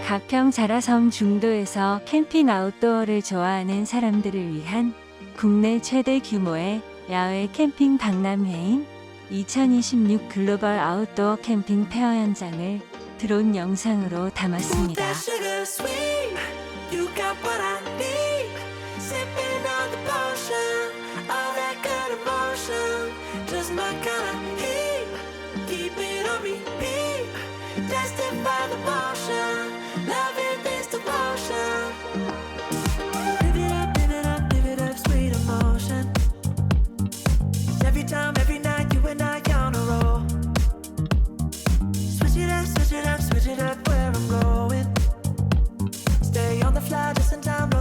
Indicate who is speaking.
Speaker 1: 가평 자라섬 중도에서 캠핑 아웃도어를 좋아하는 사람들을 위한 국내 최대 규모의 야외 캠핑 박람회인 2026 글로벌 아웃도어 캠핑 페어 현장을 드론 영상으로 담았습니다.
Speaker 2: Every night, you and I on a roll. Switch it up where I'm going. Stay on the fly just in time.